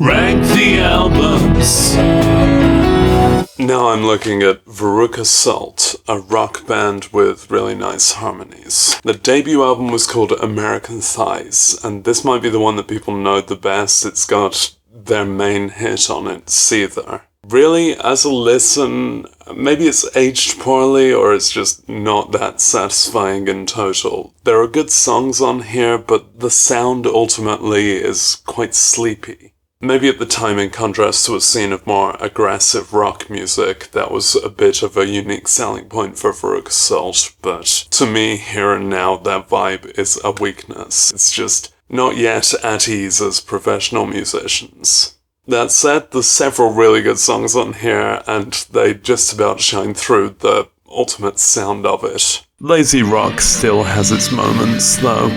Rank the albums. Now I'm looking at Veruca Salt, a rock band with really nice harmonies. The debut album was called American Thighs, and this might be the one that people know the best. It's got their main hit on it, Seether. Really, as a listen, maybe it's aged poorly or it's just not that satisfying in total. There are good songs on here, but the sound ultimately is quite sleepy. Maybe at the time, in contrast to a scene of more aggressive rock music, that was a bit of a unique selling point for Veruca Salt, but to me, here and now, that vibe is a weakness. It's just not yet at ease as professional musicians. That said, there's several really good songs on here, and they just about shine through the ultimate sound of it. Lazy rock still has its moments, though.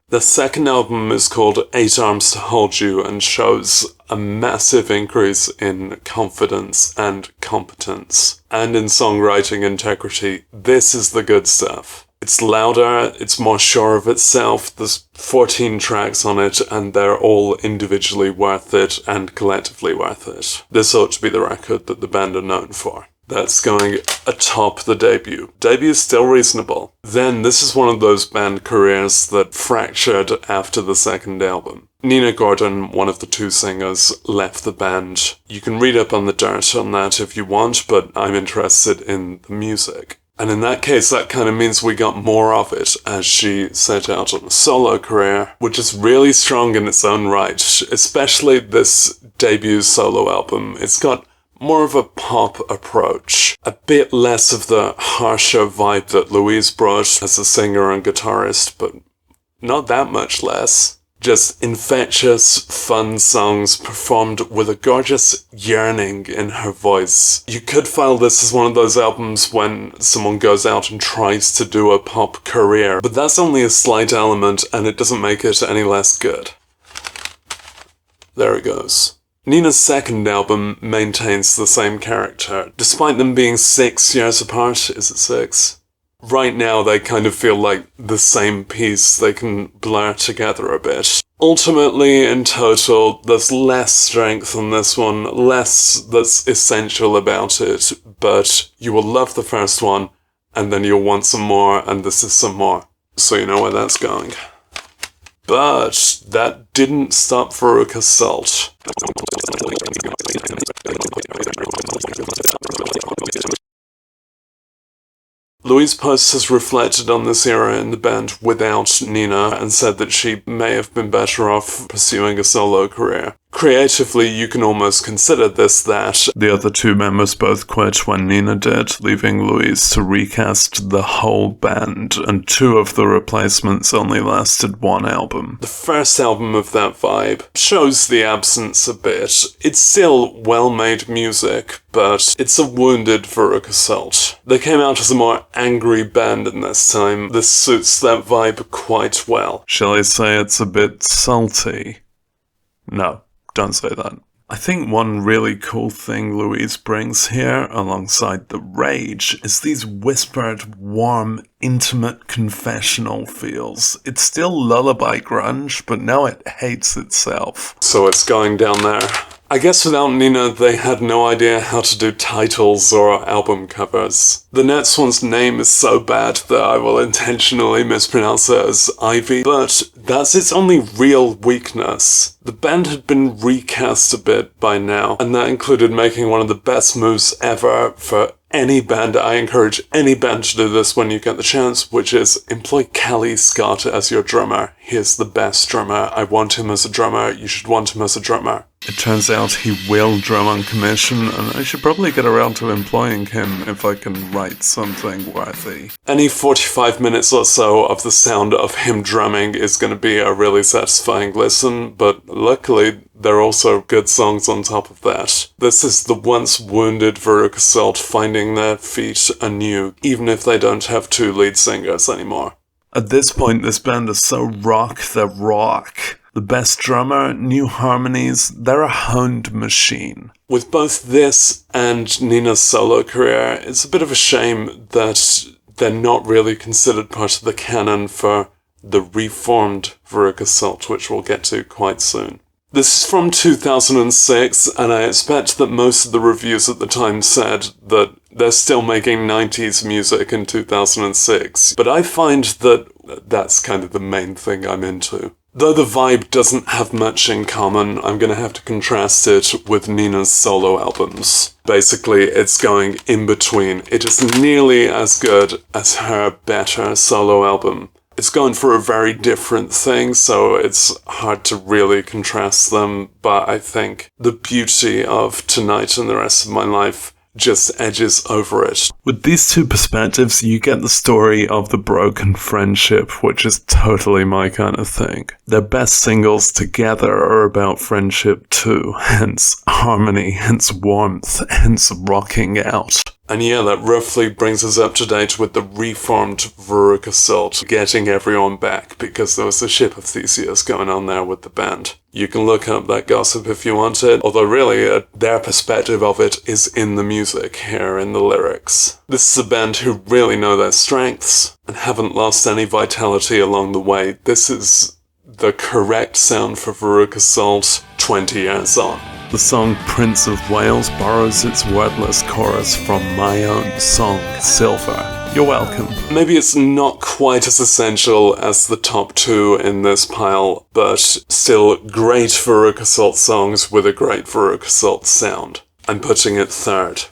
The second album is called 8 Arms to Hold You and shows a massive increase in confidence and competence, and in songwriting integrity. This is the good stuff. It's louder, it's more sure of itself, there's 14 tracks on it, and they're all individually worth it and collectively worth it. This ought to be the record that the band are known for. That's going atop the debut. Debut is still reasonable. Then, this is one of those band careers that fractured after the second album. Nina Gordon, one of the two singers, left the band. You can read up on the dirt on that if you want, but I'm interested in the music. And in that case, that kind of means we got more of it as she set out on a solo career, which is really strong in its own right, especially this debut solo album. It's got more of a pop approach, a bit less of the harsher vibe that Louise brought as a singer and guitarist, but not that much less. Just infectious, fun songs performed with a gorgeous yearning in her voice. You could file this as one of those albums when someone goes out and tries to do a pop career, but that's only a slight element and it doesn't make it any less good. There it goes. Nina's second album maintains the same character, despite them being 6 years apart. Is it 6? Right now, they kind of feel like the same piece. They can blur together a bit. Ultimately, in total, there's less strength on this one, less that's essential about it, but you will love the first one, and then you'll want some more, and this is some more. So you know where that's going. But that didn't stop Veruca Salt. Louise Post has reflected on this era in the band without Nina and said that she may have been better off pursuing a solo career. Creatively, you can almost consider this that the other two members both quit when Nina did, leaving Louise to recast the whole band, and 2 of the replacements only lasted 1 album. The first album of that vibe shows the absence a bit. It's still well-made music, but it's a wounded Veruca Salt. They came out as a more angry band in this time. This suits that vibe quite well. Shall I say it's a bit salty? No. Don't say that. I think one really cool thing Louise brings here, alongside the rage, is these whispered, warm, intimate confessional feels. It's still lullaby grunge, but now it hates itself. So it's going down there. I guess without Nina, they had no idea how to do titles or album covers. The next one's name is so bad that I will intentionally mispronounce it as Ivy, but that's its only real weakness. The band had been recast a bit by now, and that included making one of the best moves ever for any band. I encourage any band to do this when you get the chance, which is employ Callie Scott as your drummer. He is the best drummer. I want him as a drummer. You should want him as a drummer. It turns out he will drum on commission, and I should probably get around to employing him if I can write something worthy. Any 45 minutes or so of the sound of him drumming is going to be a really satisfying listen, but luckily there are also good songs on top of that. This is the once wounded Veruca Salt finding their feet anew, even if they don't have 2 lead singers anymore. At this point, this band is so rock the rock. The best drummer, new harmonies, they're a honed machine. With both this and Nina's solo career, it's a bit of a shame that they're not really considered part of the canon for the reformed Veruca Salt, which we'll get to quite soon. This is from 2006, and I expect that most of the reviews at the time said that they're still making 90s music in 2006, but I find that that's kind of the main thing I'm into. Though the vibe doesn't have much in common, I'm going to have to contrast it with Nina's solo albums. Basically, it's going in between. It is nearly as good as her better solo album. It's going for a very different thing, so it's hard to really contrast them, but I think the beauty of Tonight and the Rest of My Life just edges over it. With these two perspectives, you get the story of the broken friendship, which is totally my kind of thing. Their best singles together are about friendship too, hence harmony, hence warmth, hence rocking out. And yeah, that roughly brings us up to date with the reformed Veruca Salt getting everyone back, because there was a ship of Theseus going on there with the band. You can look up that gossip if you want it, although really their perspective of it is in the music here, in the lyrics. This is a band who really know their strengths and haven't lost any vitality along the way. This is the correct sound for Veruca Salt 20 years on. The song Prince of Wales borrows its wordless chorus from my own song, Silver. You're welcome. Maybe it's not quite as essential as the top two in this pile, but still great Veruca Salt songs with a great Veruca Salt sound. I'm putting it third.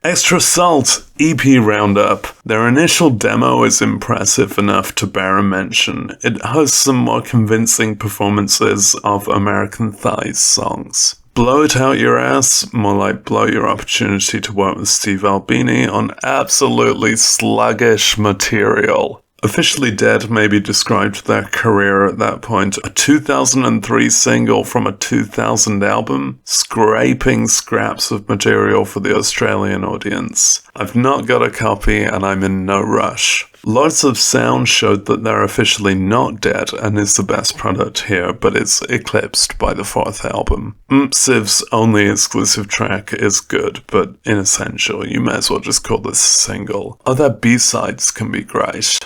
Extra Salt EP Roundup. Their initial demo is impressive enough to bear a mention. It hosts some more convincing performances of American Thighs songs. Blow It Out Your Ass, more like blow your opportunity to work with Steve Albini on absolutely sluggish material. Officially Dead maybe described their career at that point, a 2003 single from a 2000 album, scraping scraps of material for the Australian audience. I've not got a copy and I'm in no rush. Lots of Sound showed that they're officially not dead and is the best product here, but it's eclipsed by the fourth album. Siv's only exclusive track is good, but inessential. You may as well just call this a single. Other B-sides can be great.